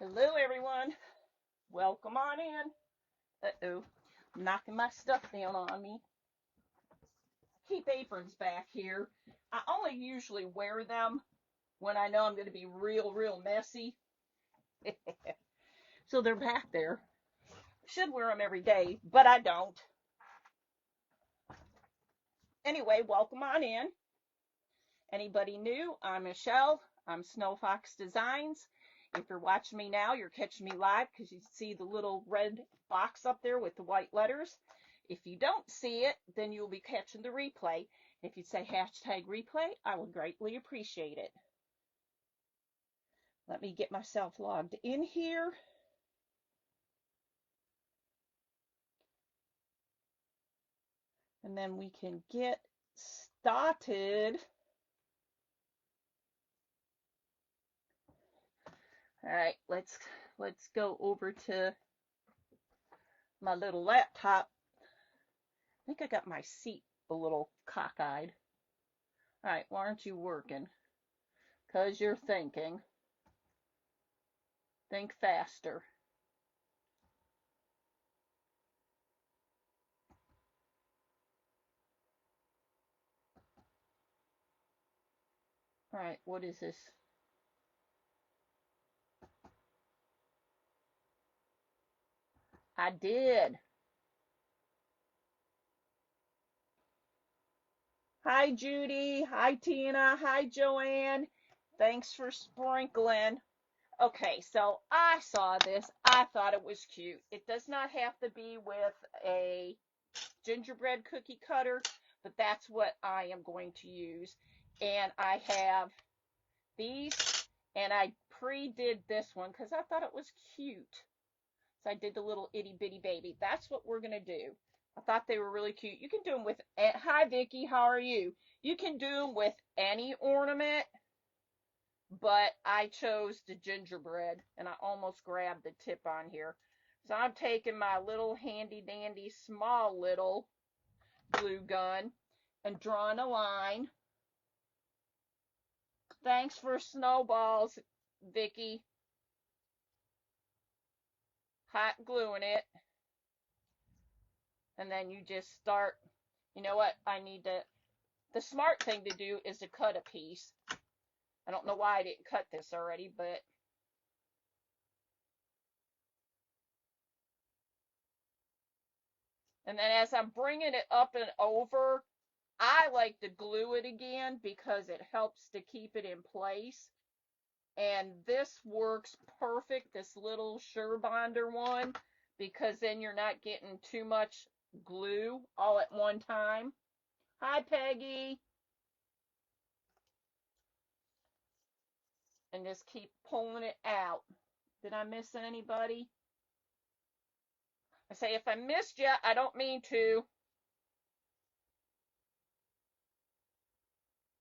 Hello, everyone. Welcome on in. Uh-oh, I'm knocking my stuff down on me. Keep aprons back here. I only usually wear them when I know I'm going to be real messy. So they're back there. Should wear them every day, but I don't. Anyway, welcome on in. Anybody new? I'm Michelle. I'm Snow Fox Designs. If you're watching me now, you're catching me live because you see the little red box up there with the white letters. If you don't see it, then you'll be catching the replay. If you say hashtag replay, I would greatly appreciate it. Let me get myself logged in here. And then we can get started. All right, let's go over to my little laptop. I think I got my seat a little cockeyed. All right, why aren't you working? Because you're thinking. Think faster. All right, what is this? I did. Hi, Judy. Hi, Tina. Hi, Joanne. Thanks for sprinkling. Okay, so I saw this. I thought it was cute. It does not have to be with a gingerbread cookie cutter, but that's what I am going to use. And I have these, and I pre-did this one because I thought it was cute. So I did the little itty bitty baby. That's what we're going to do. I thought they were really cute. You can do them with, hi Vicki, how are you? You can do them with any ornament, but I chose the gingerbread, and I almost grabbed the tip on here. So I'm taking my little handy dandy small little glue gun and drawing a line. Thanks for snowballs, Vicki. Hot gluing it. And then you just start, you know what, the smart thing to do is to cut a piece. I don't know why I didn't cut this already, but and then as I'm bringing it up and over, I like to glue it again because it helps to keep it in place. And this works perfect, this little Surebonder one, because then you're not getting too much glue all at one time. Hi, Peggy. And just keep pulling it out. Did I miss anybody? I say if I missed you, I don't mean to.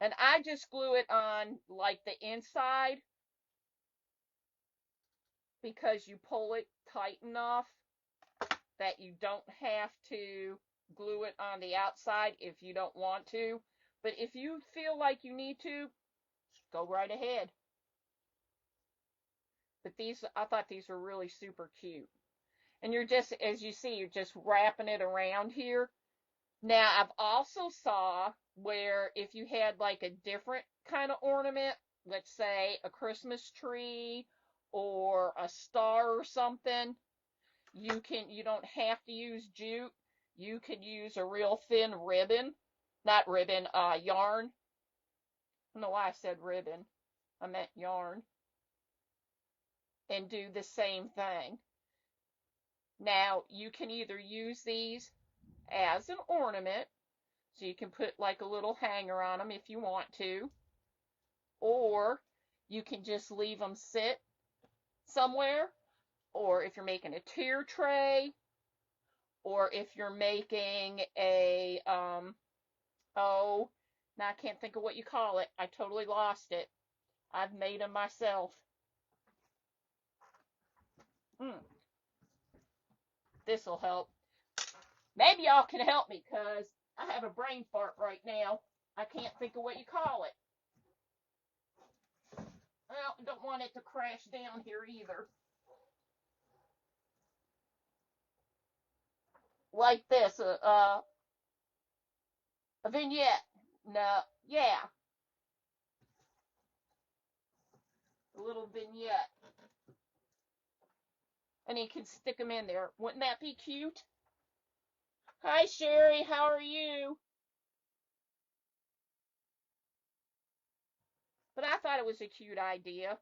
And I just glue it on like the inside because you pull it tight enough that you don't have to glue it on the outside if you don't want to. But if you feel like you need to, go right ahead. But these, I thought these were really super cute. And you're just, as you see, you're just wrapping it around here. Now, I've also saw where if you had like a different kind of ornament, let's say a Christmas tree or a star or something, you don't have to use jute. You could use a real thin ribbon, not ribbon, yarn. I don't know why I said ribbon. I meant yarn. And do the same thing. Now, you can either use these as an ornament, so you can put like a little hanger on them if you want to, or you can just leave them sit somewhere, or if you're making a tier tray, or if you're making a, oh, now I can't think of what you call it. I totally lost it. I've made them myself. This will help. Maybe y'all can help me because I have a brain fart right now. I can't think of what you call it. Well, I don't want it to crash down here either. like this, a vignette. No, yeah, a little vignette, and you can stick them in there. Wouldn't that be cute? Hi, Sherry. How are you? But I thought it was a cute idea.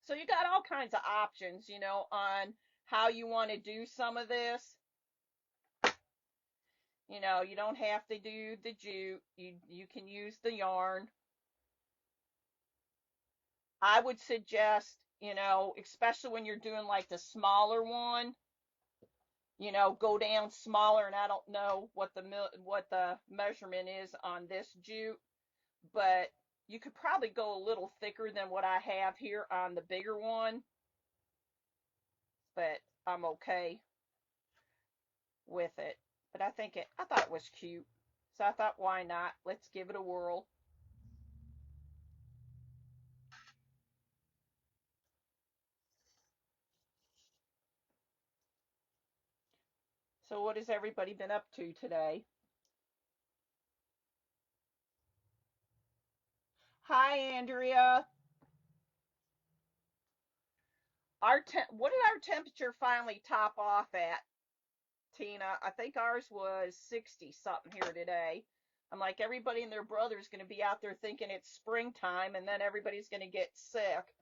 So you got all kinds of options, on how you want to do some of this. You don't have to do the jute. You can use the yarn. I would suggest, especially when you're doing like the smaller one, go down smaller. And I don't know what the measurement is on this jute, but you could probably go a little thicker than what I have here on the bigger one, but I'm okay with it. But I thought it was cute. So I thought, why not? Let's give it a whirl. So what has everybody been up to today? Hi, Andrea. What did our temperature finally top off at, Tina? I think ours was 60 something here today. I'm like, everybody and their brother is going to be out there thinking it's springtime, and then everybody's going to get sick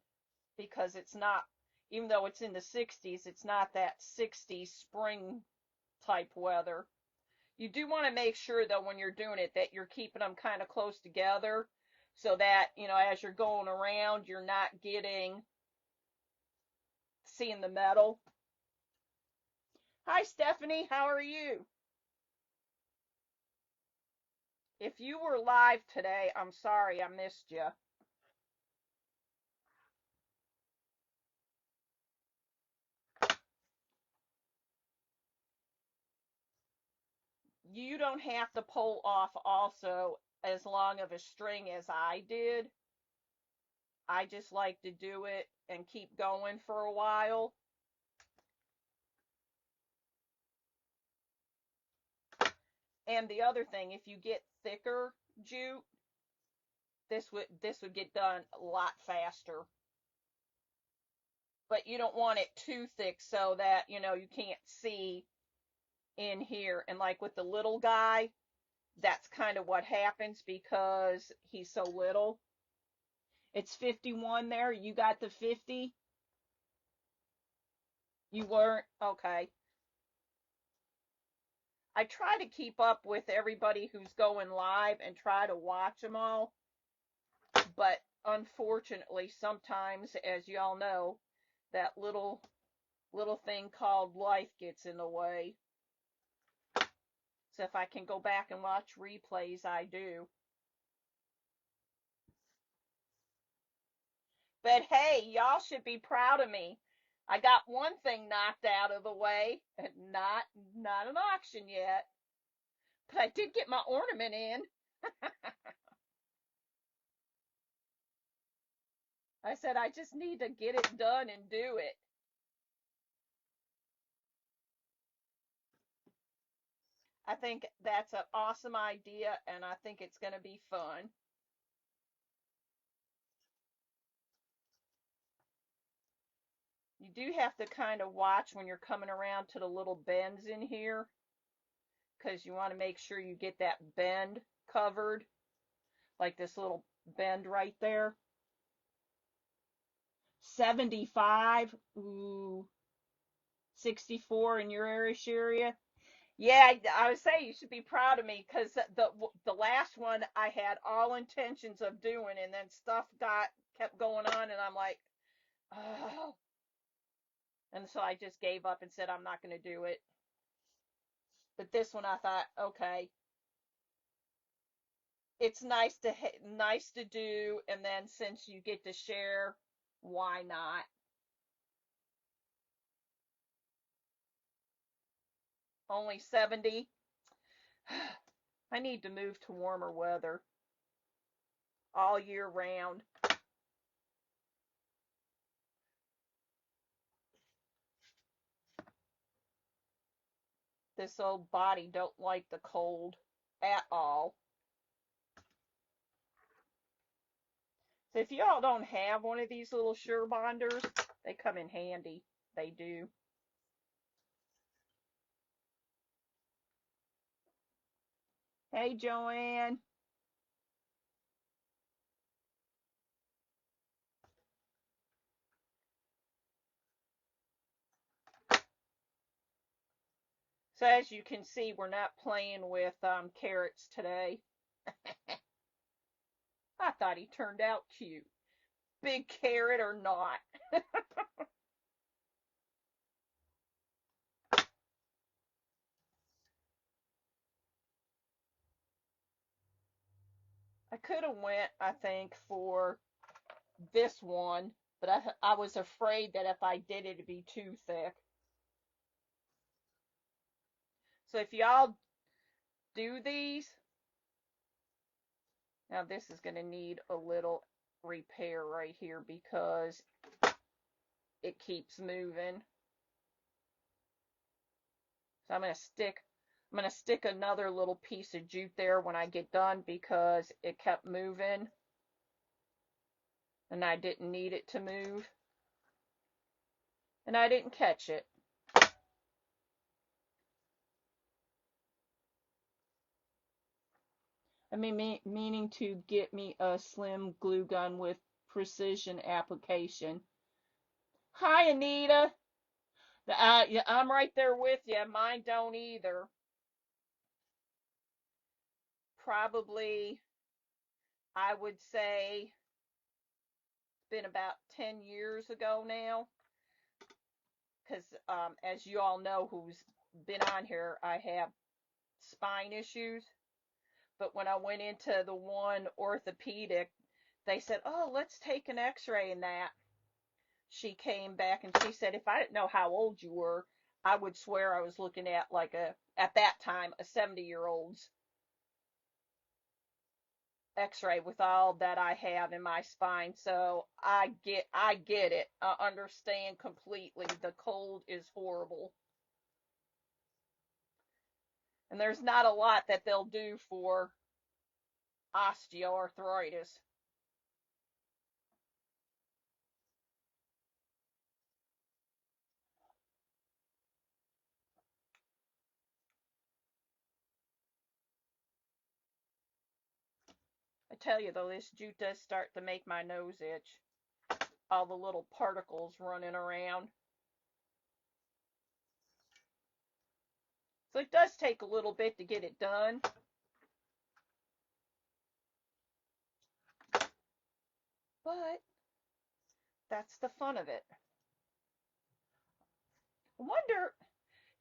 because it's not, even though it's in the 60s, it's not that 60s spring type weather. You do want to make sure, though, when you're doing it, that you're keeping them kind of close together so that, as you're going around, you're not seeing the metal. Hi, Stephanie. How are you? If you were live today, I'm sorry I missed you. You don't have to pull off also as long of a string as I did. I just like to do it and keep going for a while. And the other thing, if you get thicker jute, this would get done a lot faster. But you don't want it too thick so that, you can't see in here. And like with the little guy, that's kind of what happens because he's so little. It's 51 there. You got the 50? You weren't? Okay. I try to keep up with everybody who's going live and try to watch them all. But unfortunately, sometimes, as y'all know, that little thing called life gets in the way. So if I can go back and watch replays, I do. But hey, y'all should be proud of me. I got one thing knocked out of the way, not an auction yet, but I did get my ornament in. I said I just need to get it done and do it. I think that's an awesome idea, and I think it's going to be fun. You do have to kind of watch when you're coming around to the little bends in here because you want to make sure you get that bend covered, like this little bend right there. 75, ooh, 64 in your area. Yeah, I would say you should be proud of me because the last one I had all intentions of doing, and then stuff kept going on, and I'm like, oh. And so I just gave up and said I'm not going to do it. But this one I thought, okay, it's nice to do, and then since you get to share, why not? Only 70. I need to move to warmer weather all year round. This old body don't like the cold at all. So if y'all don't have one of these little Sure Bonders, they come in handy. They do. Hey, Joanne. So as you can see, we're not playing with carrots today. I thought he turned out cute. Big carrot or not. I could have went, I think, for this one, but I was afraid that if I did it, it'd be too thick. So if y'all do these, now this is going to need a little repair right here because it keeps moving. So I'm going to stick another little piece of jute there when I get done because it kept moving and I didn't need it to move and I didn't catch it. I mean, meaning to get me a slim glue gun with precision application. Hi, Anita. Yeah, I'm right there with you. Mine don't either. Probably, I would say, it's been about 10 years ago now. Because as you all know who's been on here, I have spine issues. But when I went into the one orthopedic, they said, oh, let's take an x-ray in that. She came back and she said, if I didn't know how old you were, I would swear I was looking at like at that time, a 70-year-old's x-ray with all that I have in my spine. So I get it. I understand completely. The cold is horrible. And there's not a lot that they'll do for osteoarthritis. I tell you though, this jute does start to make my nose itch. All the little particles running around. So it does take a little bit to get it done. But that's the fun of it. I wonder,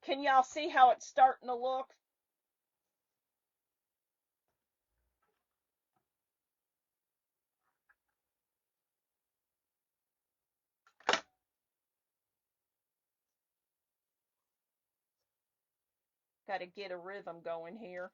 can y'all see how it's starting to look? Got to get a rhythm going here.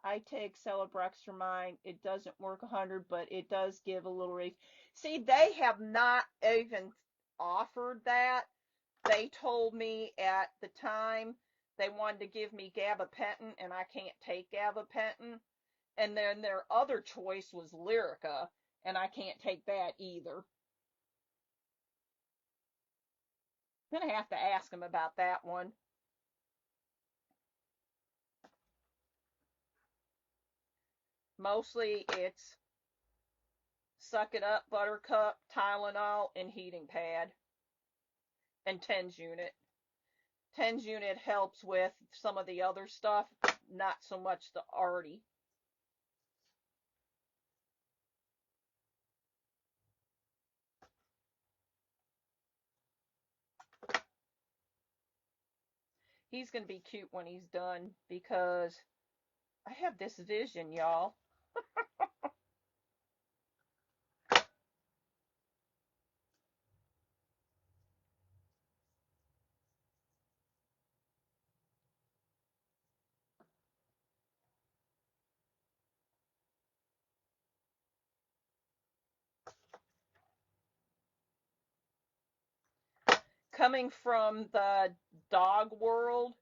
I take Celebrex for mine. It doesn't work 100, but it does give a little relief. See, they have not even offered that. They told me at the time they wanted to give me gabapentin, and I can't take gabapentin. And then their other choice was Lyrica, and I can't take that either. I'm going to have to ask them about that one. Mostly it's Suck It Up, Buttercup, Tylenol, and Heating Pad, and TENS unit. TENS unit helps with some of the other stuff, not so much the arty. He's going to be cute when he's done because I have this vision, y'all. coming from the dog world,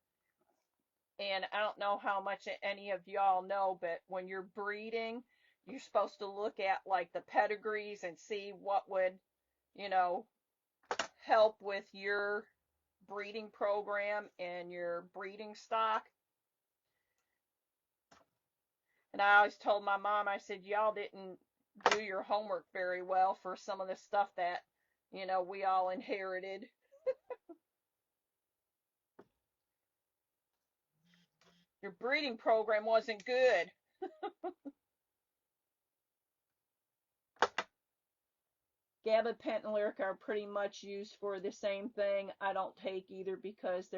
and I don't know how much any of y'all know, but when you're breeding, you're supposed to look at like the pedigrees and see what would, you know, help with your breeding program and your breeding stock. And I always told my mom, I said, y'all didn't do your homework very well for some of the stuff that, we all inherited. Your breeding program wasn't good. Gabapentin and Lyrica are pretty much used for the same thing. I don't take either because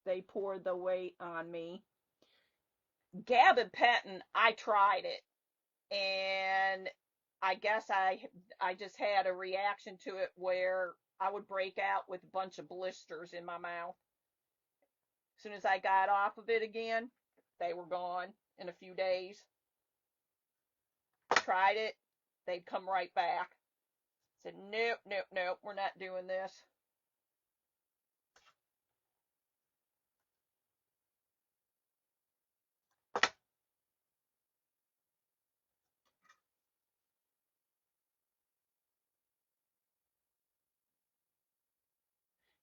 they pour the weight on me. Gabapentin, I tried it, and I guess I just had a reaction to it where I would break out with a bunch of blisters in my mouth. As soon as I got off of it again, they were gone in a few days. Tried it, they'd come right back. Said, nope, nope, nope, we're not doing this.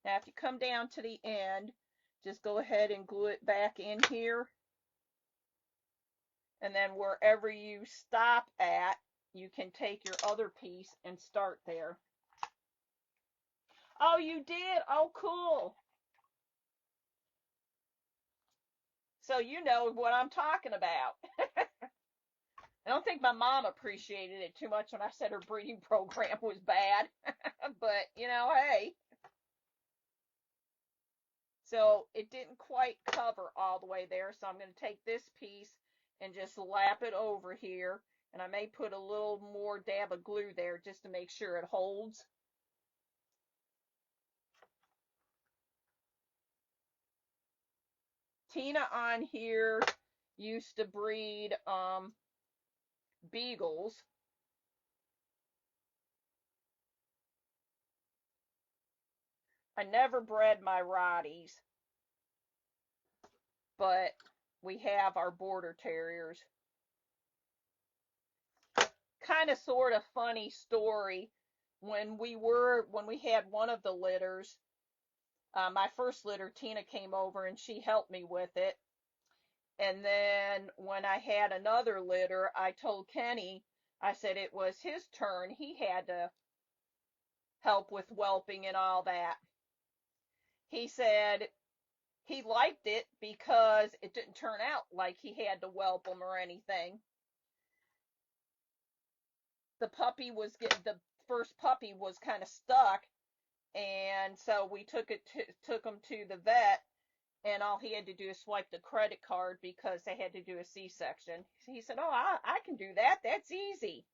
Now, if you come down to the end, just go ahead and glue it back in here. And then wherever you stop at, you can take your other piece and start there. Oh, you did? Oh, cool. So you know what I'm talking about. I don't think my mom appreciated it too much when I said her breeding program was bad. But, hey. So it didn't quite cover all the way there. So I'm going to take this piece and just lap it over here. And I may put a little more dab of glue there just to make sure it holds. Tina on here used to breed beagles. I never bred my Rotties, but we have our border terriers. Kind of sort of funny story. When we had one of the litters, my first litter, Tina came over and she helped me with it. And then when I had another litter, I told Kenny, I said it was his turn. He had to help with whelping and all that. He said he liked it because it didn't turn out like he had to whelp them or anything. The first puppy was kind of stuck, and so we took him to the vet, and all he had to do is swipe the credit card because they had to do a C-section. He said, "Oh, I can do that. That's easy."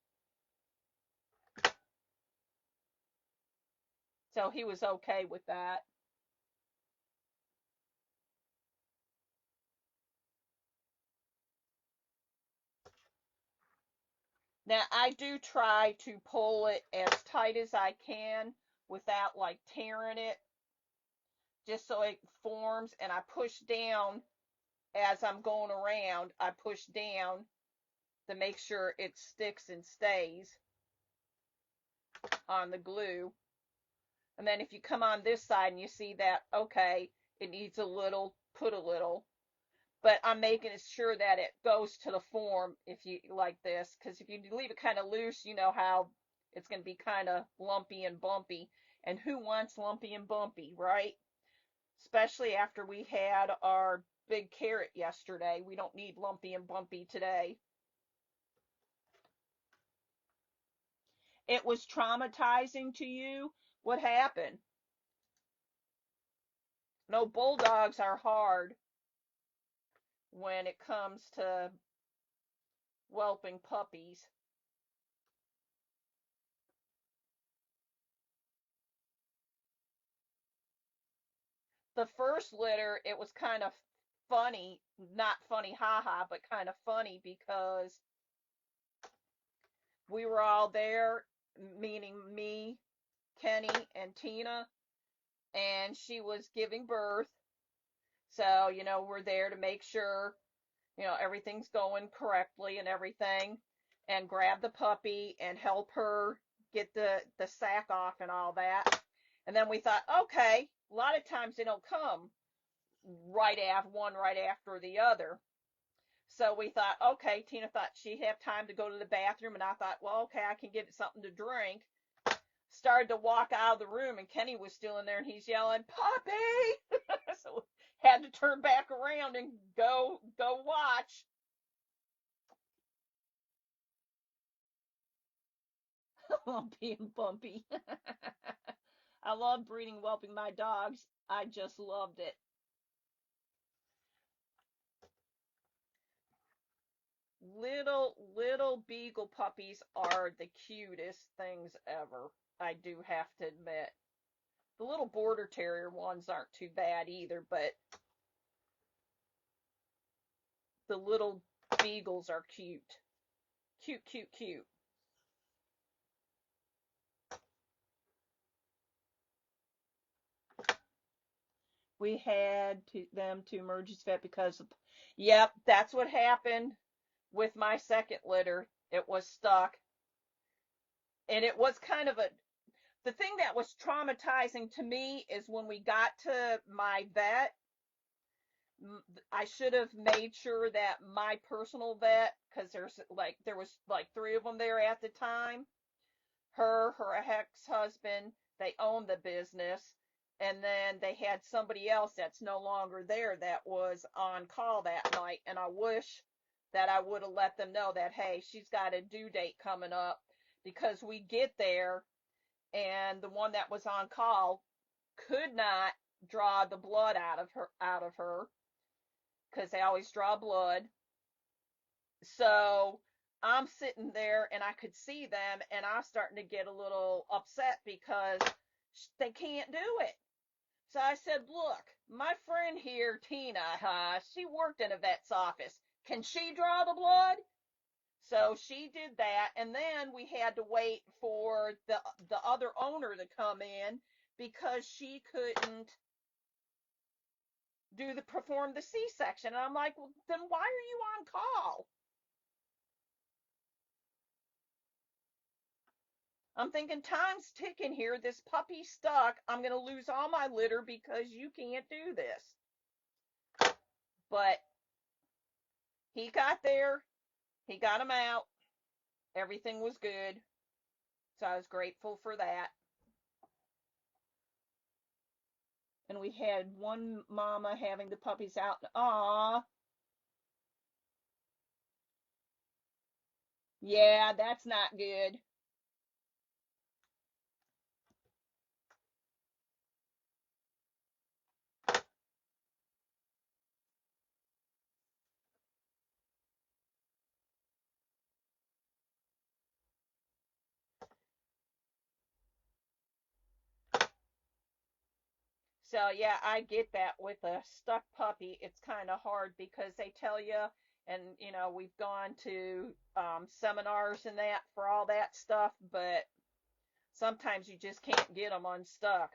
So he was okay with that. Now, I do try to pull it as tight as I can without like tearing it, just so it forms, and I push down as I'm going around. I push down to make sure it sticks and stays on the glue. And then if you come on this side and you see that, okay, it needs a little, put a little. But I'm making sure that it goes to the form if you like this, because if you leave it kind of loose, you know how it's going to be kind of lumpy and bumpy. And who wants lumpy and bumpy, right? Especially after we had our big carrot yesterday. We don't need lumpy and bumpy today. It was traumatizing to you? What happened? No, bulldogs are hard when it comes to whelping puppies. The first litter, it was kind of funny, not funny, haha, but kind of funny because we were all there, meaning me, Kenny, and Tina, and she was giving birth. So, we're there to make sure, everything's going correctly and everything, and grab the puppy and help her get the sack off and all that. And then we thought, okay, a lot of times they don't come right after the other. So we thought, okay, Tina thought she'd have time to go to the bathroom, and I thought, well, okay, I can get it something to drink. Started to walk out of the room, and Kenny was still in there, and he's yelling, "Puppy!" So had to turn back around and go watch. Lumpy and Bumpy. I love breeding and whelping my dogs. I just loved it. Little beagle puppies are the cutest things ever. I do have to admit. The little border terrier ones aren't too bad either, but the little beagles are cute. Cute, cute, cute. We had them to emergency vet because, yep, that's what happened with my second litter. It was stuck. And it was kind of the thing that was traumatizing to me is when we got to my vet, I should have made sure that my personal vet, because there was like three of them there at the time, her ex-husband, they owned the business, and then they had somebody else that's no longer there that was on call that night. And I wish that I would have let them know that, hey, she's got a due date coming up, because we get there and the one that was on call could not draw the blood out of her because they always draw blood. So I'm sitting there and I could see them, and I'm starting to get a little upset because they can't do it. So I said, look, my friend here, Tina, she worked in a vet's office. Can she draw the blood? So she did that, and then we had to wait for the other owner to come in because she couldn't perform the C-section. And I'm like, well, then why are you on call? I'm thinking time's ticking here. This puppy's stuck. I'm going to lose all my litter because you can't do this. But he got there. He got him out. Everything was good. So I was grateful for that. And we had one mama having the puppies out. Aw, yeah, that's not good. So yeah, I get that with a stuck puppy. It's kind of hard because they tell you, and we've gone to seminars and that for all that stuff, but sometimes you just can't get them unstuck.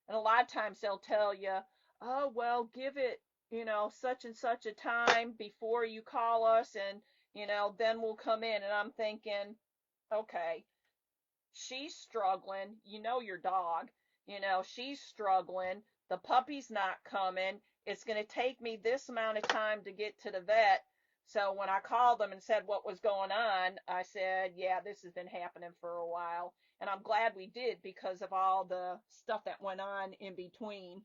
And a lot of times they'll tell you, oh, well, give it, such and such a time before you call us, and, then we'll come in. And I'm thinking, okay, she's struggling. Your dog, she's struggling. The puppy's not coming. It's going to take me this amount of time to get to the vet. So when I called them and said what was going on, I said, yeah, this has been happening for a while. And I'm glad we did because of all the stuff that went on in between.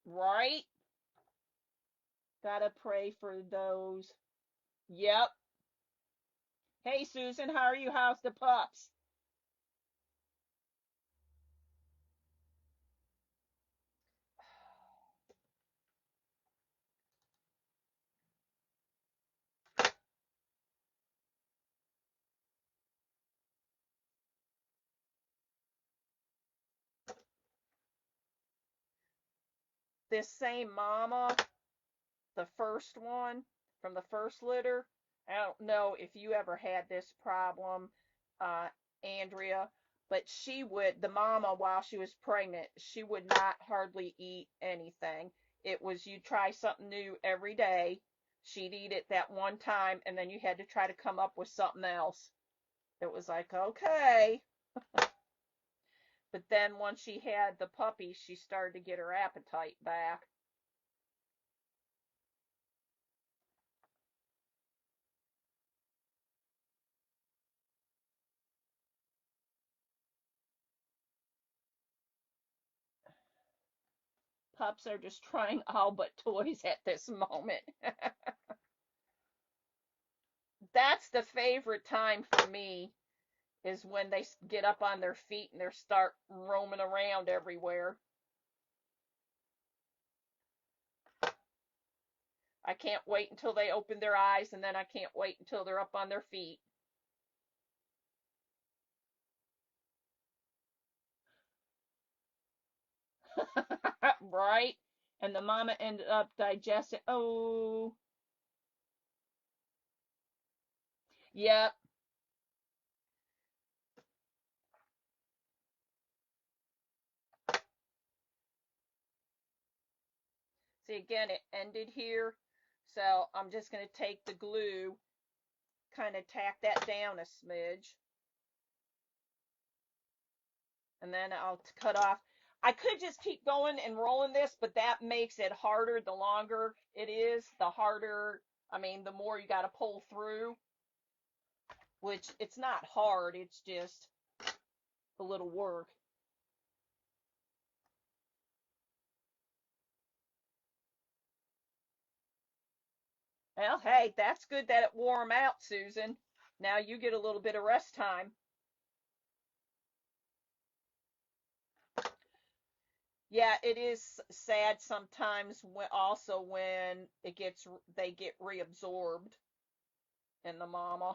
Right? Gotta pray for those. Yep. Hey, Susan, how are you? How's the pups? This same mama, the first one, from the first litter. I don't know if you ever had this problem, uh, Andrea, but the mama, while she was pregnant, she would not hardly eat anything. It was you try something new every day. She'd eat it that one time, and then you had to try to come up with something else. It was like, okay. But then once she had the puppy, she started to get her appetite back. Pups are just trying all but toys at this moment. That's the favorite time for me is when they get up on their feet and they start roaming around everywhere. I can't wait until they open their eyes, and then I can't wait until they're up on their feet. Right? And the mama ended up digesting. Oh, yep. See, again, it ended here. So I'm just going to take the glue, kind of tack that down a smidge. And then I'll cut off. I could just keep going and rolling this, but that makes it harder. The longer it is, the harder, I mean, the more you got to pull through, which it's not hard, it's just a little work. Well, hey, that's good that it wore them out, Susan. Now you get a little bit of rest time. Yeah, it is sad sometimes when also when they get reabsorbed in the mama.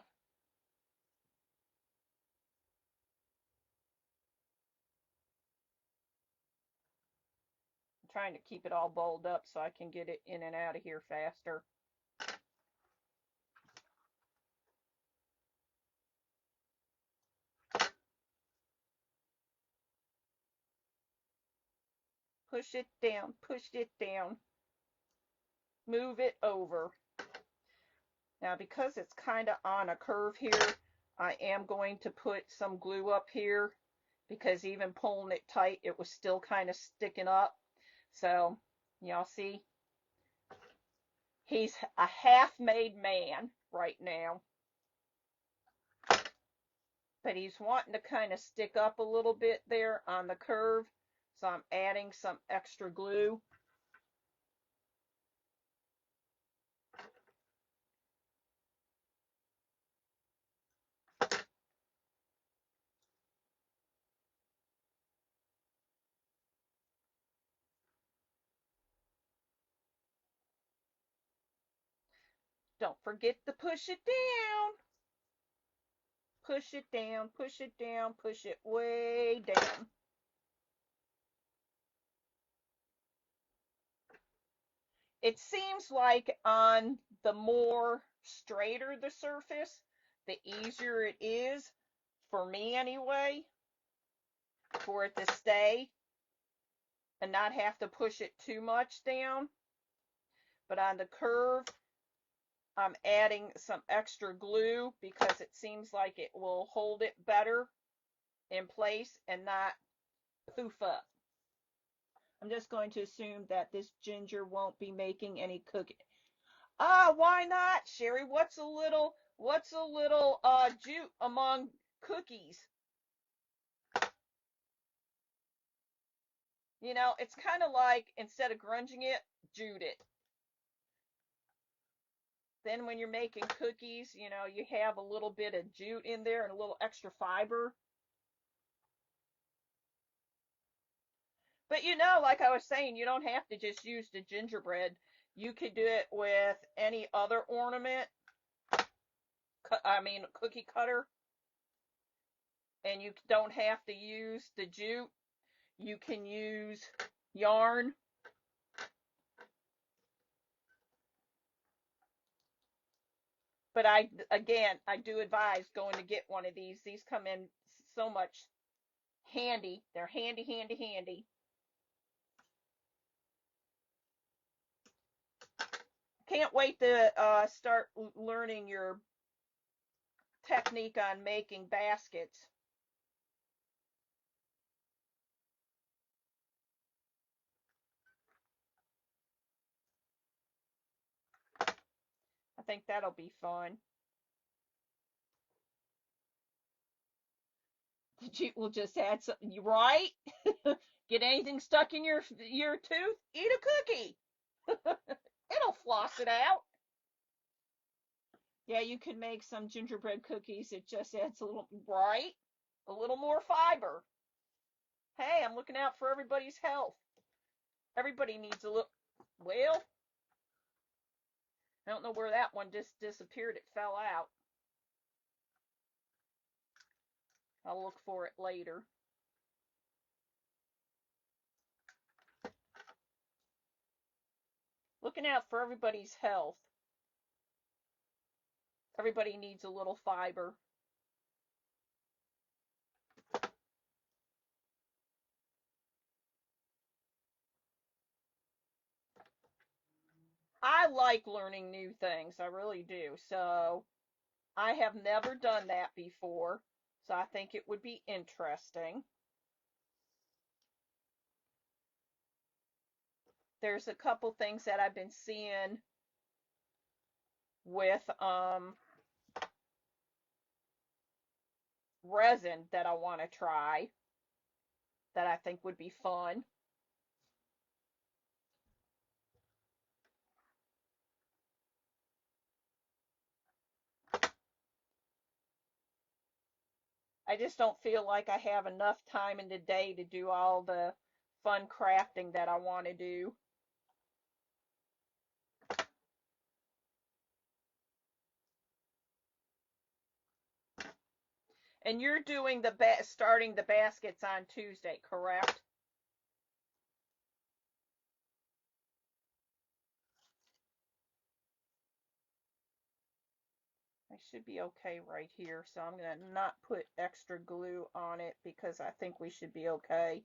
I'm trying to keep it all balled up so I can get it in and out of here faster. Push it down, push it down, move it over. Now, because it's kind of on a curve here, I am going to put some glue up here because even pulling it tight, it was still kind of sticking up. So, y'all see, he's a half-made man right now, but he's wanting to kind of stick up a little bit there on the curve. So I'm adding some extra glue. Don't forget to push it down. Push it down, push it down, push it way down. It seems like on the more straighter the surface, the easier it is, for me anyway, for it to stay and not have to push it too much down. But on the curve, I'm adding some extra glue because it seems like it will hold it better in place and not poof up. I'm just going to assume that this ginger won't be making any cookie. Why not, Sherry? What's a little jute among cookies? You know, it's kind of like instead of grunging it, jute it. Then when you're making cookies, you know, you have a little bit of jute in there and a little extra fiber. But you know, like I was saying, you don't have to just use the gingerbread. You could do it with any other ornament. I mean, cookie cutter. And you don't have to use the jute. You can use yarn. But again, I do advise going to get one of these. These come in so much handy. They're handy, handy, handy. Can't wait to start learning your technique on making baskets. I think that'll be fun. We'll just add some, right? Get anything stuck in your tooth? Eat a cookie. It'll floss it out. Yeah, you could make some gingerbread cookies. It just adds a little, right? A little more fiber. Hey, I'm looking out for everybody's health. Everybody needs a little. Well, I don't know where that one just disappeared. It fell out. I'll look for it later. Looking out for everybody's health. Everybody needs a little fiber. I like learning new things. I really do. So I have never done that before. So I think it would be interesting. There's a couple things that I've been seeing with resin that I want to try that I think would be fun. I just don't feel like I have enough time in the day to do all the fun crafting that I want to do. And you're doing starting the baskets on Tuesday, correct? I should be okay right here, so I'm going to not put extra glue on it because I think we should be okay.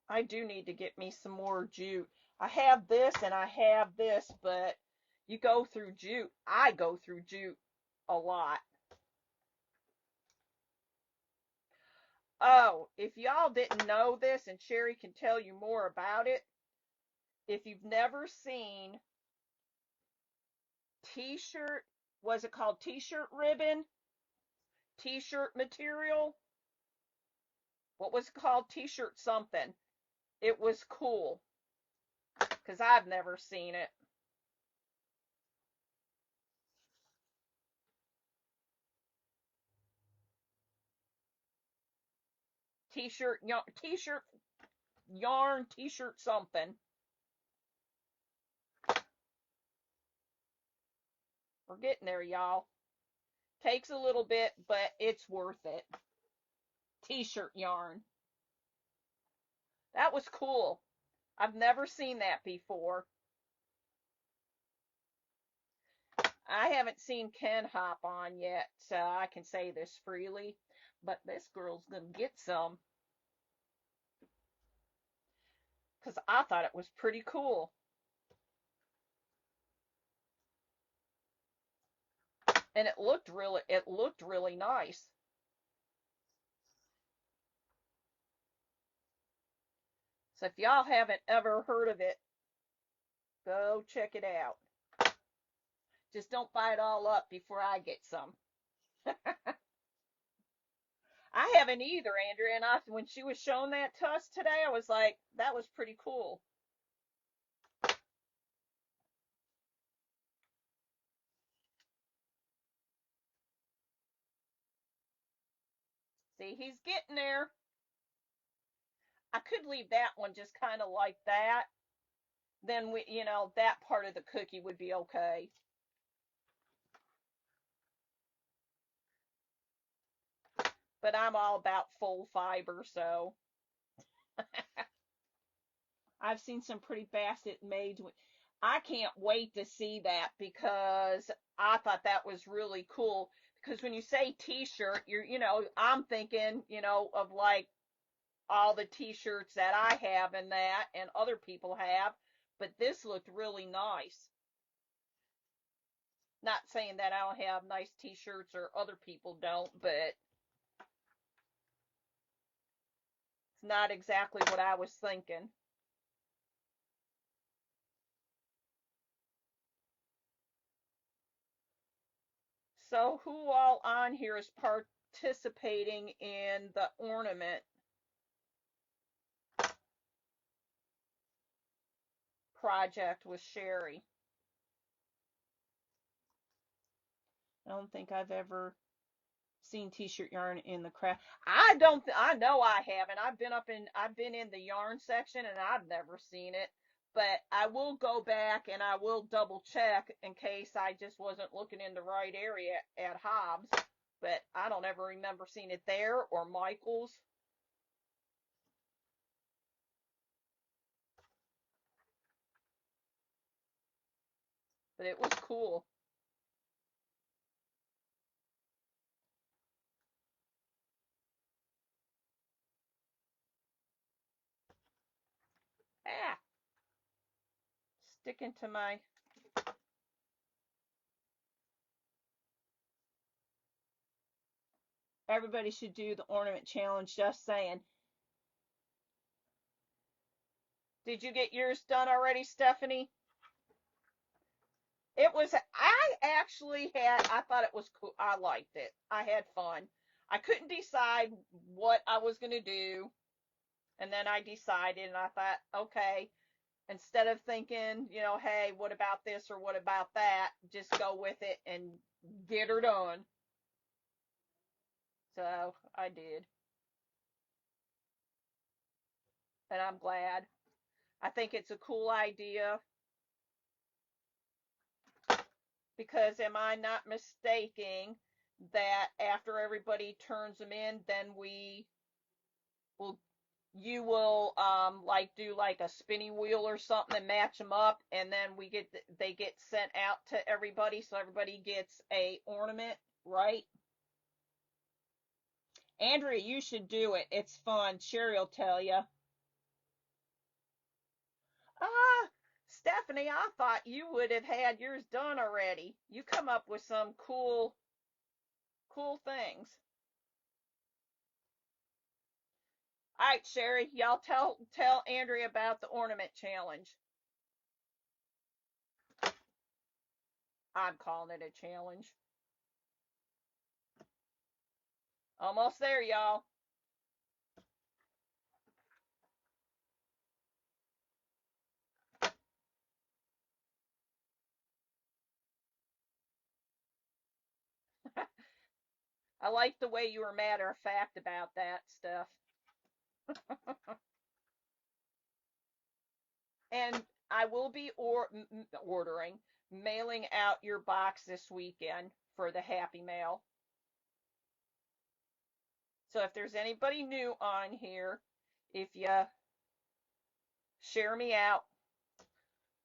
I do need to get me some more jute. I have this and I have this, but you go through jute. I go through jute a lot. Oh, if y'all didn't know this, and Sherry can tell you more about it, if you've never seen t-shirt, was it called t-shirt ribbon? T-shirt material? What was it called? T-shirt something. It was cool because I've never seen it. T-shirt, t-shirt yarn, t-shirt something. We're getting there, y'all. Takes a little bit, but it's worth it. T-shirt yarn. That was cool. I've never seen that before. I haven't seen Ken hop on yet, so I can say this freely, but this girl's gonna get some because I thought it was pretty cool. And it looked really nice. So if y'all haven't ever heard of it, go check it out. Just don't buy it all up before I get some. I haven't either, Andrea. And when she was showing that to us today, I was like, that was pretty cool. See, he's getting there. I could leave that one just kind of like that. then that part of the cookie would be okay. But I'm all about full fiber, so I've seen some pretty basket made. I can't wait to see that because I thought that was really cool. Because when you say t-shirt, I'm thinking, of like all the t-shirts that I have and that and other people have, but this looked really nice. Not saying that I don't have nice t-shirts or other people don't, but it's not exactly what I was thinking. So who all on here is participating in the ornament project with Sherry? I don't think I've ever seen t-shirt yarn in the craft. I don't. I know I haven't. I've been in the yarn section and I've never seen it. But I will go back and I will double check in case I just wasn't looking in the right area at Hobbs. But I don't ever remember seeing it there or Michael's. But it was cool. Ah, sticking to my. Everybody should do the ornament challenge. Just saying. Did you get yours done already, Stephanie? It was, I thought it was cool. I liked it. I had fun. I couldn't decide what I was going to do. And then I decided and I thought, okay, instead of thinking, hey, what about this or what about that, just go with it and get her done. So I did. And I'm glad. I think it's a cool idea because am I not mistaking that after everybody turns them in, then will you will like do like a spinning wheel or something and match them up, and then they get sent out to everybody, so everybody gets a ornament, right? Andrea, you should do it. It's fun. Sherry will tell you. Ah, Stephanie, I thought you would have had yours done already. You come up with some cool things. All right, Sherry, y'all tell Andrea about the ornament challenge. I'm calling it a challenge. Almost there, y'all. I like the way you were matter of fact about that stuff. And I will be ordering, mailing out your box this weekend for the Happy Mail. So if there's anybody new on here, if you share me out,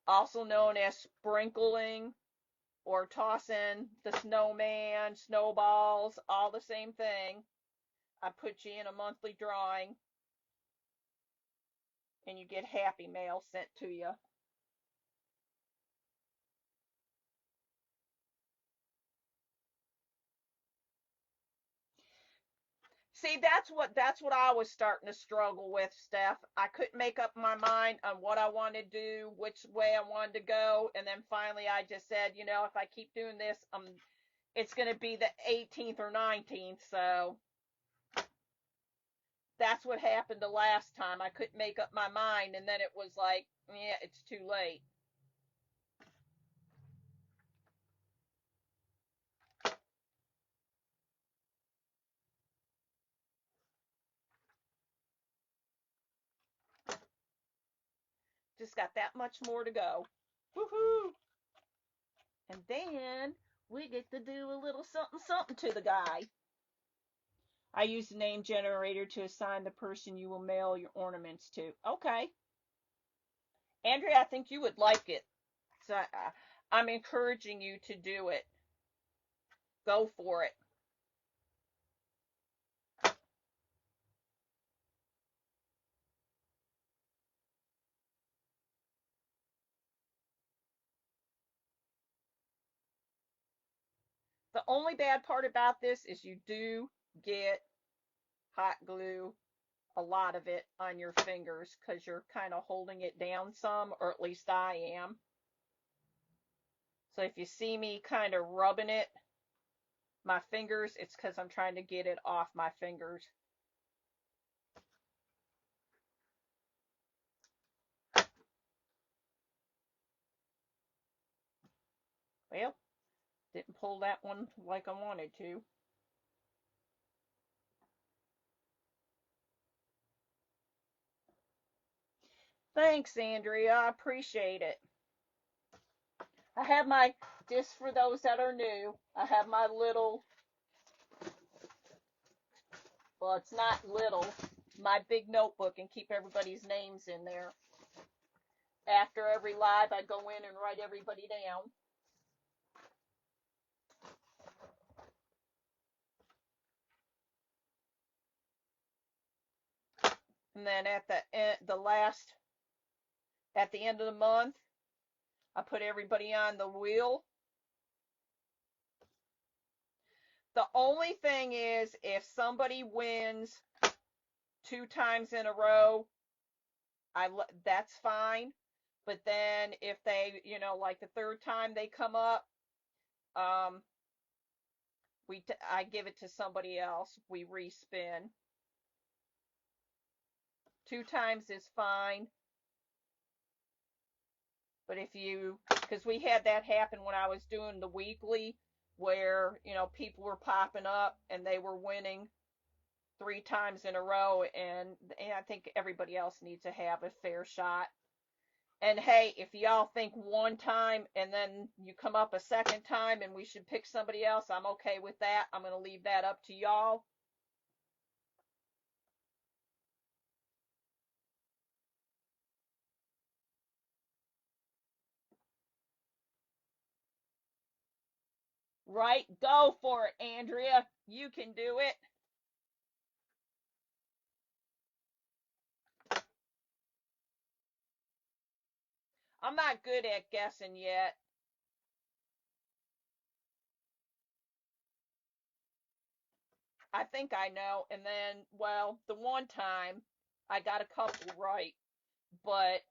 also known as sprinkling or tossing the snowman, snowballs, all the same thing, I put you in a monthly drawing and you get Happy Mail sent to you. See, that's what I was starting to struggle with, Steph. I couldn't make up my mind on what I wanted to do, which way I wanted to go, and then finally I just said, if I keep doing this, it's going to be the 18th or 19th. So that's what happened the last time. I couldn't make up my mind, and then it was like, yeah, it's too late. Just got that much more to go. Woohoo! And then we get to do a little something something to the guy. I use the name generator to assign the person you will mail your ornaments to. Okay. Andrea, I think you would like it. So I'm encouraging you to do it. Go for it. The only bad part about this is you do get hot glue, a lot of it, on your fingers because you're kind of holding it down some, or at least I am. So if you see me kind of rubbing it, my fingers, it's because I'm trying to get it off my fingers. Well, didn't pull that one like I wanted to. Thanks, Andrea. I appreciate it. I have my, just for those that are new, I have my little, well, it's not little, my big notebook, and keep everybody's names in there. After every live, I go in and write everybody down. And then at the end of the month, I put everybody on the wheel. The only thing is, if somebody wins 2 times in a row, that's fine. But then if they, like the third time they come up, um, I give it to somebody else. We respin. 2 times is fine. But because we had that happen when I was doing the weekly, where, people were popping up and they were winning 3 times in a row, and I think everybody else needs to have a fair shot. And hey, if y'all think one time and then you come up a second time and we should pick somebody else, I'm okay with that. I'm going to leave that up to y'all. Right? Go for it, Andrea. You can do it. I'm not good at guessing yet. I think I know. And then, well, the one time I got a couple right, but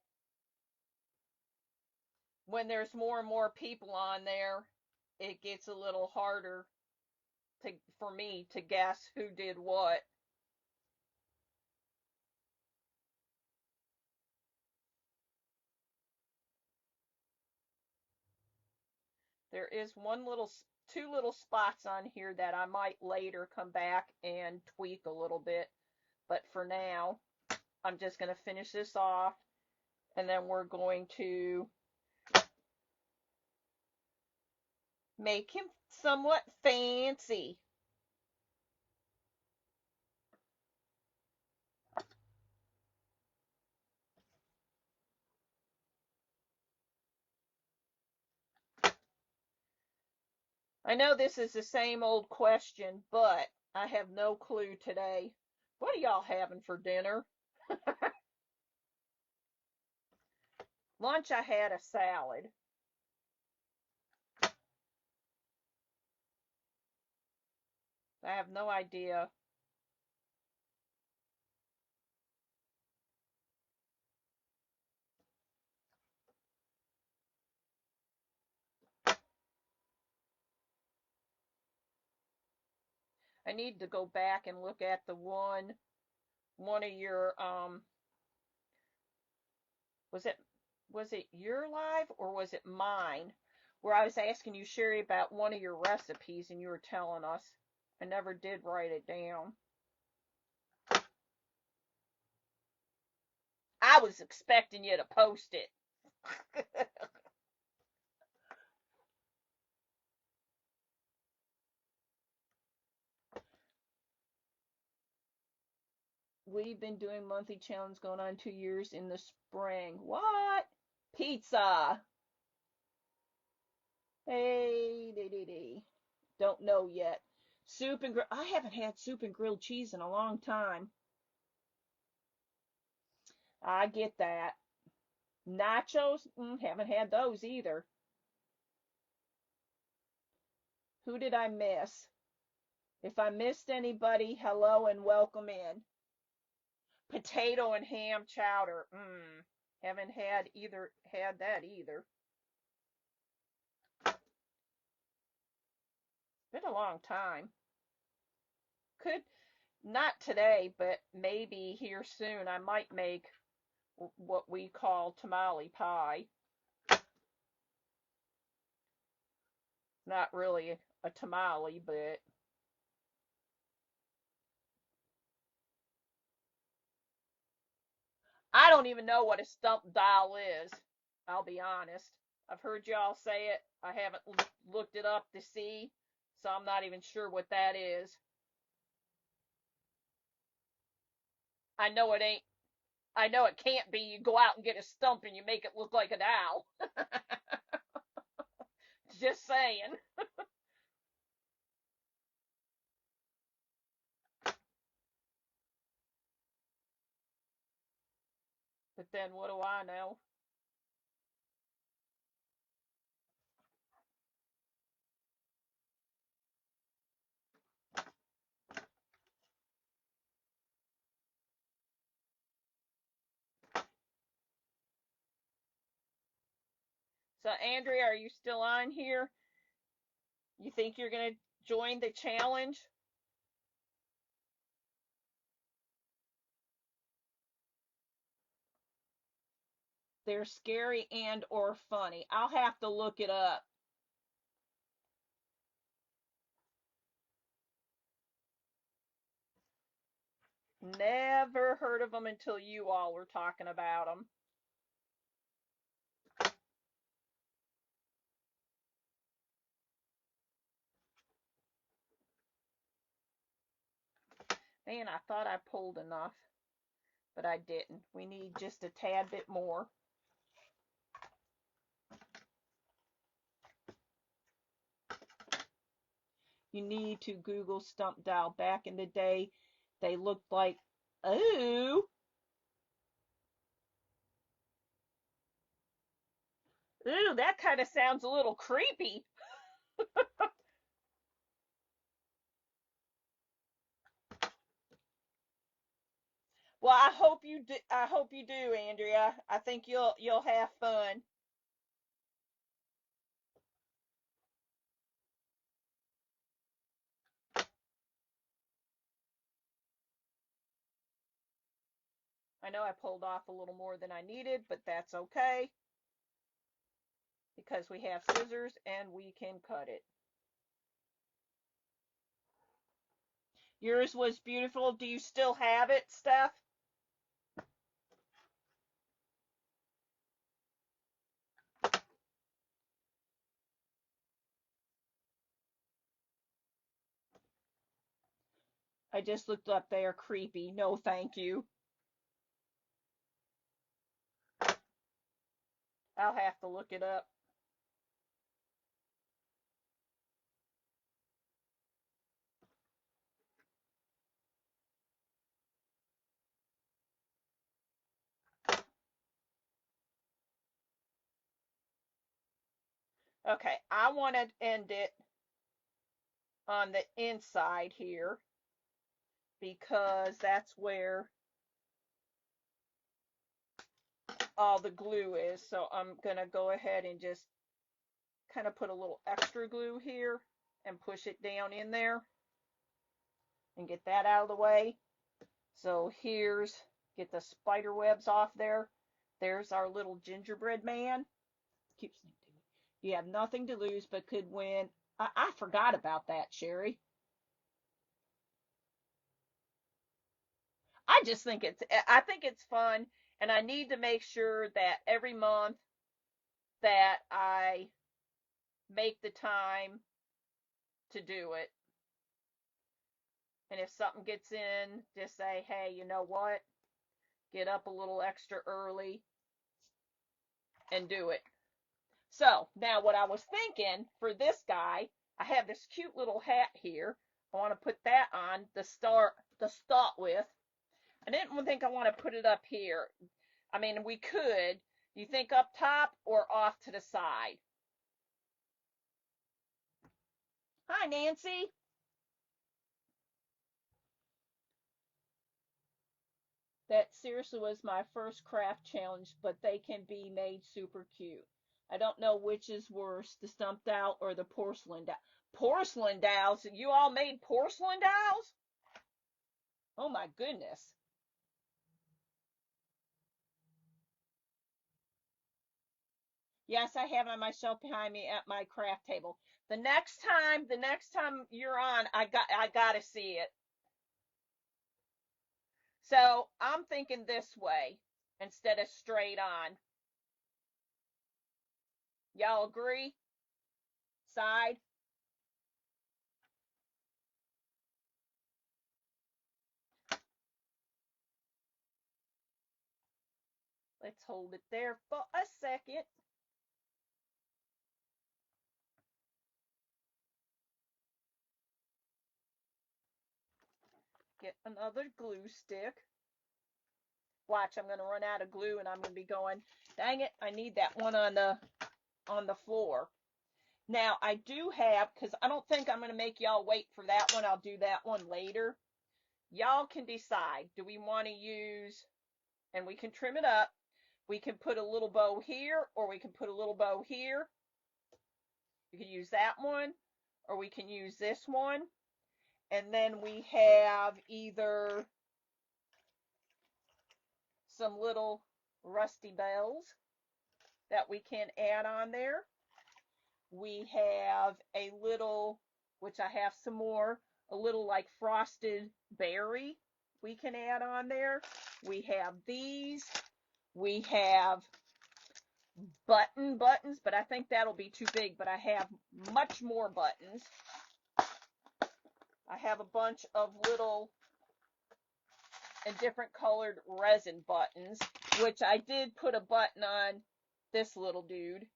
when there's more and more people on there, it gets a little harder for me to guess who did what. There is two little spots on here that I might later come back and tweak a little bit. But for now, I'm just going to finish this off, and then we're going to make him somewhat fancy. I know this is the same old question, but I have no clue today. What are y'all having for dinner? Lunch, I had a salad. I have no idea. I need to go back and look at the one of your was it your live or was it mine, where I was asking you, Sherry, about one of your recipes and you were telling us. I never did write it down. I I was expecting you to post it. We've been doing monthly challenge going on 2 years in the spring. What? Pizza. Hey, dee dee dee. Don't know yet. Soup and I haven't had soup and grilled cheese in a long time. I get that. Nachos? Haven't had those either. Who did I miss? If I missed anybody, hello and welcome in. Potato and ham chowder. Haven't had that either. Been a long time. Could not today, but maybe here soon I might make what we call tamale pie. Not really a tamale, but I don't even know what a stump dial is. I'll be honest. I've heard y'all say it. I haven't looked it up to see, so I'm not even sure what that is. I know it ain't. I know it can't be. You go out and get a stump and you make it look like a dial. Just saying. But then what do I know? So, Andrea, are you still on here? You think you're going to join the challenge? They're scary and or funny. I'll have to look it up. Never heard of them until you all were talking about them. Man, I thought I pulled enough, but I didn't. We need just a tad bit more. You need to Google stump dial. Back in the day, they looked like, ooh, ooh, that kind of sounds a little creepy. Well, I hope you do. I hope you do, Andrea. I think you'll have fun. I know I pulled off a little more than I needed, but that's okay because we have scissors and we can cut it. Yours was beautiful. Do you still have it, Steph? I just looked up. They are creepy. No, thank you. I'll have to look it up. Okay, I want to end it on the inside here because that's where all the glue is. So I'm going to go ahead and just kind of put a little extra glue here and push it down in there and get that out of the way. So here's, get the spider webs off there. There's our little gingerbread man. Keeps saying, you have nothing to lose but could win. I forgot about that, Sherry. I just think I think it's fun, And I need to make sure that every month that I make the time to do it. And if something gets in, just say, hey, you know what? Get up a little extra early and do it. So now what I was thinking for this guy, I have this cute little hat here. I want to put that on to start with. I didn't think I want to put it up here. I mean, we could. You think up top or off to the side? Hi, Nancy. That seriously was my first craft challenge, but they can be made super cute. I don't know which is worse, the stumped owl or the porcelain doll. Porcelain dolls? You all made porcelain dolls? Oh my goodness. Yes, I have it on my shelf behind me at my craft table. The next time you're on, I gotta see it. So I'm thinking this way instead of straight on. Y'all agree? Side? Let's hold it there for a second. Get another glue stick. Watch, I'm going to run out of glue and I'm going to be going, dang it, I need that one on the floor. Now, I do have, because I don't think I'm going to make y'all wait for that one. I'll do that one later. Y'all can decide. Do we want to use, and we can trim it up. We can put a little bow here, or we can put a little bow here. We can use that one, or we can use this one. And then we have either some little rusty bells that we can add on there. We have a little, which I have some more, a little like frosted berry we can add on there. We have these. We have buttons, but I think that'll be too big, but I have much more buttons. I have a bunch of little and different colored resin buttons, which I did put a button on this little dude.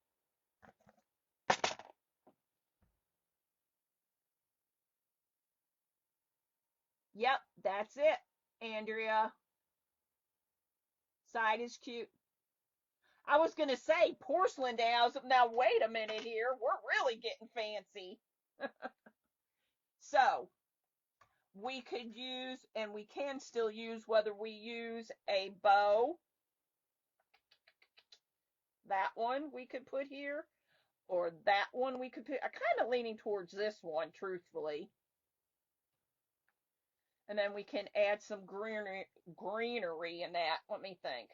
Yep, that's it, Andrea. Side is cute. I was going to say porcelain dolls. Now, wait a minute here. We're really getting fancy. So, we could use, and we can still use, whether we use a bow, that one we could put here, or that one we could put. I'm kind of leaning towards this one, truthfully. And then we can add some greenery in that. Let me think.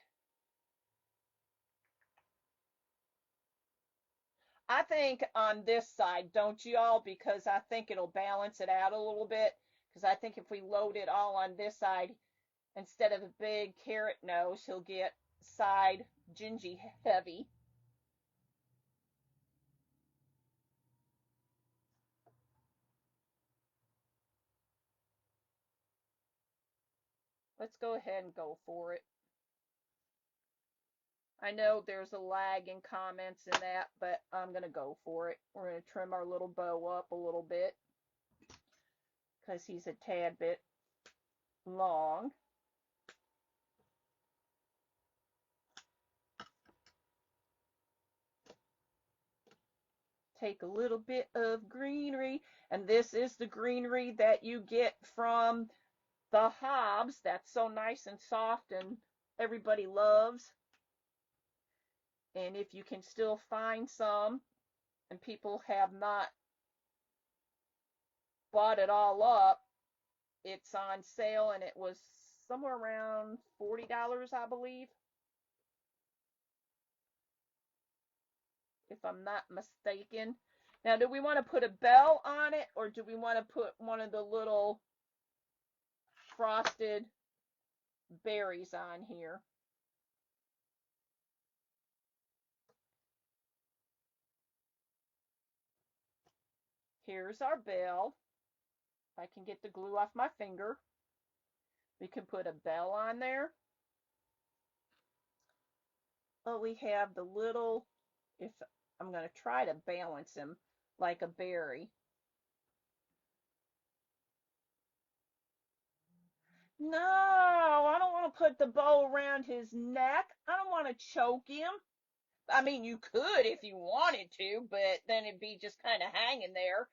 I think on this side, don't y'all? Because I think it'll balance it out a little bit. Because I think if we load it all on this side, instead of a big carrot nose, he'll get side gingy heavy. Let's go ahead and go for it. I know there's a lag in comments in that, but I'm going to go for it. We're going to trim our little bow up a little bit because he's a tad bit long. Take a little bit of greenery, and this is the greenery that you get from the Hobbs. That's so nice and soft and everybody loves. And if you can still find some and people have not bought it all up, it's on sale and it was somewhere around $40, I believe, if I'm not mistaken. Now, do we want to put a bell on it, or do we want to put one of the little frosted berries on here? Here's our bell. If I can get the glue off my finger, we can put a bell on there. Oh, we have the little, if I'm going to try to balance him like a berry. No, I don't want to put the bow around his neck. I don't want to choke him. I mean, you could if you wanted to, but then it'd be just kind of hanging there.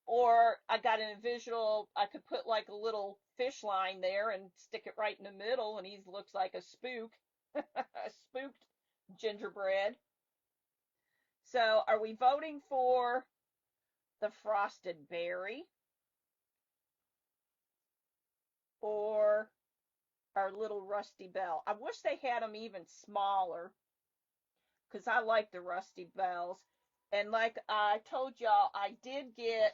Or I got an visual, I could put like a little fish line there and stick it right in the middle, and he looks like a spook, a spooked gingerbread. So, are we voting for the frosted berry or our little rusty bell? I wish they had them even smaller because I like the rusty bells. And like I told y'all, I did get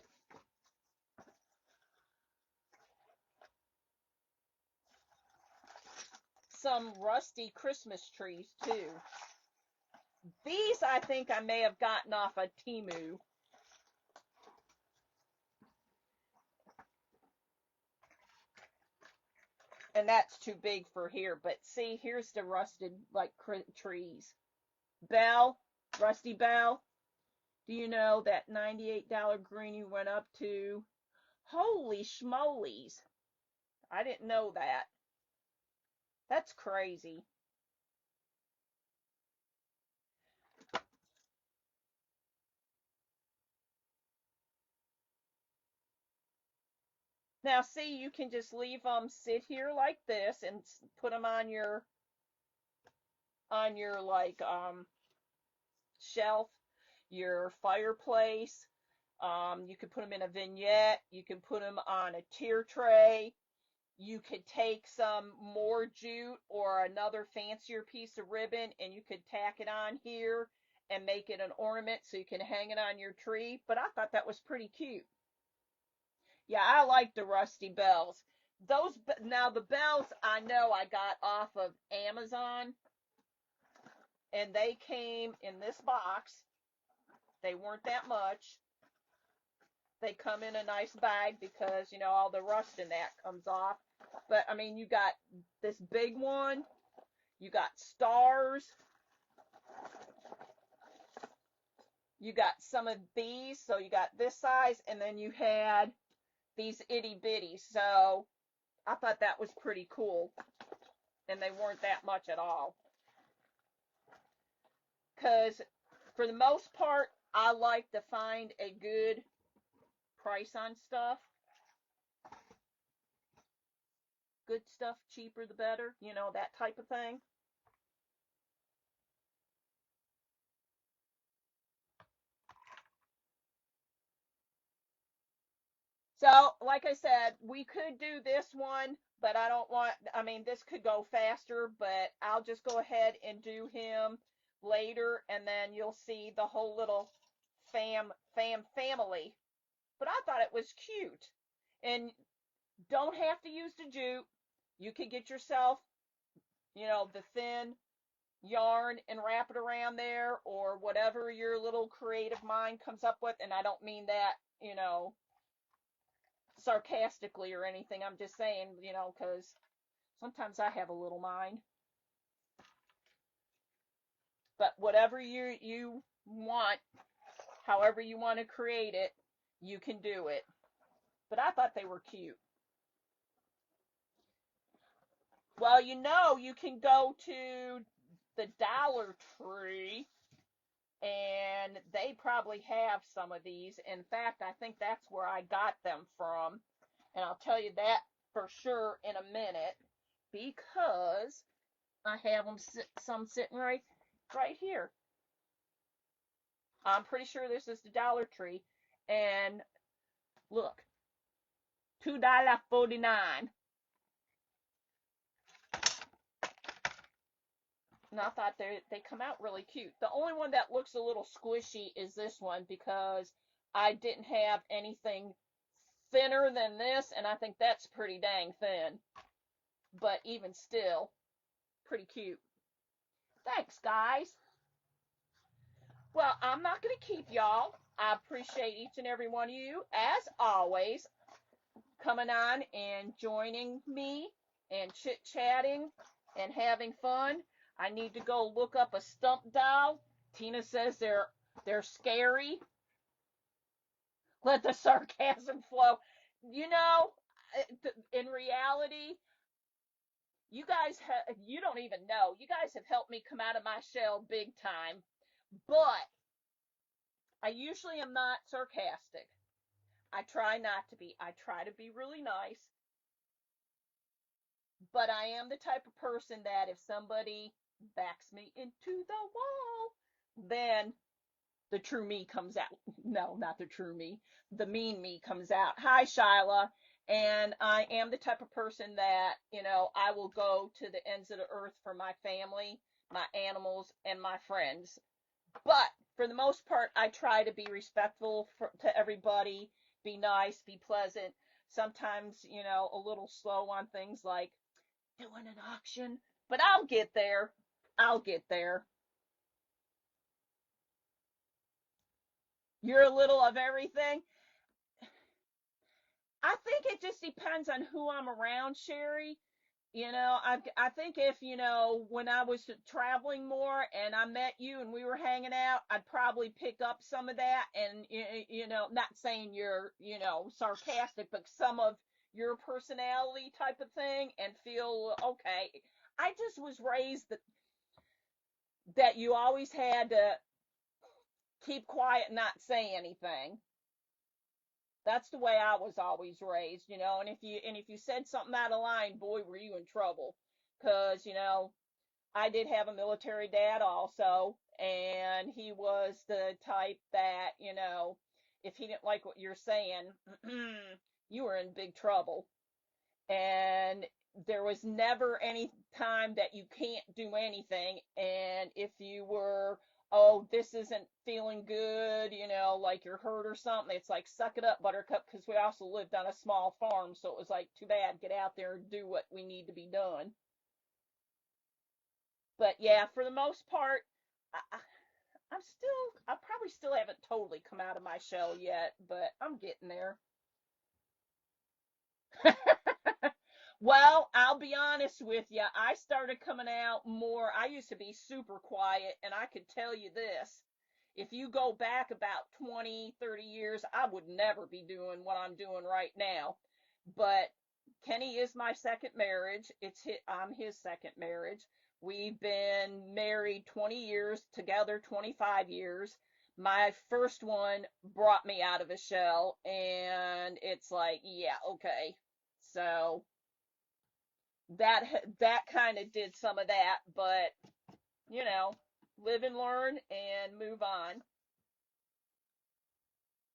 some rusty Christmas trees too. These I think I may have gotten off of Temu. And that's too big for here. But see, here's the rusted like trees. Bell, rusty bell. Do you know that $98 greenie went up to, holy schmolies. I didn't know that. That's crazy. Now see, you can just leave them sit here like this and put them on your like shelf, your fireplace. You could put them in a vignette. You can put them on a tier tray. You could take some more jute or another fancier piece of ribbon and you could tack it on here and make it an ornament so you can hang it on your tree. But I thought that was pretty cute. Yeah, I like the rusty bells. Those now the bells I know I got off of Amazon and they came in this box. They weren't that much. They come in a nice bag because, you know, all the rust in that comes off. But I mean, you got this big one, you got stars, you got some of these, so you got this size, and then you had these itty bitty. So I thought that was pretty cool, and they weren't that much at all. Because for the most part, I like to find a good price on stuff. Good stuff, cheaper the better, you know, that type of thing. So, like I said, we could do this one, but I don't want, I mean, this could go faster, but I'll just go ahead and do him later, and then you'll see the whole little family. But I thought it was cute. And don't have to use the jute. You could get yourself, you know, the thin yarn and wrap it around there, or whatever your little creative mind comes up with. And I don't mean that, you know, sarcastically or anything. I'm just saying, you know, because sometimes I have a little mind. But whatever you want, however you want to create it, you can do it. But I thought they were cute. Well, you know, you can go to the Dollar Tree and they probably have some of these. In fact, I think that's where I got them from. And I'll tell you that for sure in a minute because I have them some sitting right here. I'm pretty sure this is the Dollar Tree. And look, $2.49. And I thought they come out really cute. The only one that looks a little squishy is this one because I didn't have anything thinner than this, and I think that's pretty dang thin. But even still, pretty cute. Thanks, guys. Well, I'm not going to keep y'all. I appreciate each and every one of you, as always, coming on and joining me and chit chatting and having fun. I need to go look up a stump doll. Tina says they're scary. Let the sarcasm flow. You know, in reality, you don't even know. You guys have helped me come out of my shell big time. But I usually am not sarcastic. I try not to be. I try to be really nice, but I am the type of person that if somebody backs me into the wall, then the true me comes out. No, not the true me. The mean me comes out. Hi, Shyla. And I am the type of person that, I will go to the ends of the earth for my family, my animals, and my friends. But for the most part, I try to be respectful to everybody, be nice, be pleasant. Sometimes, a little slow on things like doing an auction, but I'll get there. I'll get there. You're a little of everything. I think it just depends on who I'm around, Sherry. I think if, when I was traveling more and I met you and we were hanging out, I'd probably pick up some of that and, not saying you're, sarcastic, but some of your personality type of thing and feel okay. I just was raised that you always had to keep quiet and not say anything. That's the way I was always raised, and if you said something out of line, boy, were you in trouble. Because, I did have a military dad also, and he was the type that, if he didn't like what you're saying, you were in big trouble. And there was never any time that you can't do anything. And if you were, oh, this isn't feeling good, like you're hurt or something, it's like, suck it up, Buttercup, because we also lived on a small farm. So it was like, too bad, get out there and do what we need to be done. But yeah, for the most part, I, I probably still haven't totally come out of my shell yet, but I'm getting there. Well, I'll be honest with you. I started coming out more. I used to be super quiet, and I could tell you this. If you go back about 20, 30 years, I would never be doing what I'm doing right now. But Kenny is my second marriage. I'm his second marriage. We've been married 20 years, together 25 years. My first one brought me out of a shell, and it's like, yeah, okay. So that that kind of did some of that, but you know, live and learn and move on.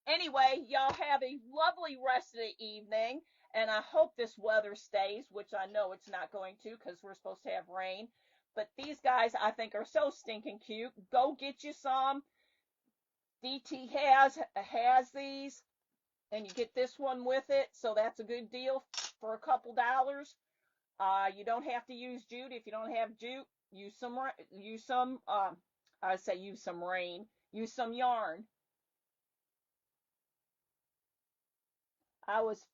Anyway, y'all have a lovely rest of the evening, and I hope this weather stays, which I know it's not going to because we're supposed to have rain. But these guys, I think, are so stinking cute. Go get you some. DT has these, and you get this one with it, so that's a good deal for a couple dollars. You don't have to use jute if you don't have jute. Use some. I say use some rain. Use some yarn. I was.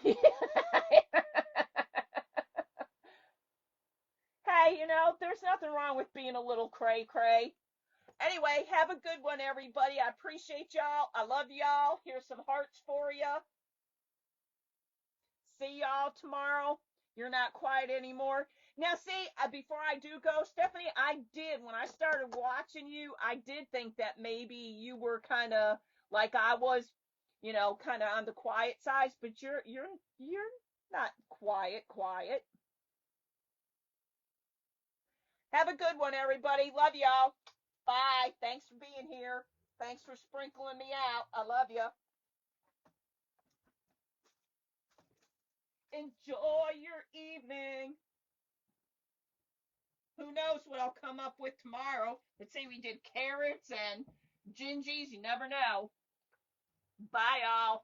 Hey, there's nothing wrong with being a little cray cray. Anyway, have a good one, everybody. I appreciate y'all. I love y'all. Here's some hearts for you. See y'all tomorrow. You're not quiet anymore. Now, see, before I do go, Stephanie, I did, when I started watching you, I did think that maybe you were kind of like I was, kind of on the quiet side, but you're not quiet, quiet. Have a good one, everybody. Love y'all. Bye. Thanks for being here. Thanks for sprinkling me out. I love you. Enjoy your evening. Who knows what I'll come up with tomorrow? Let's say we did carrots and gingies. You never know. Bye, y'all.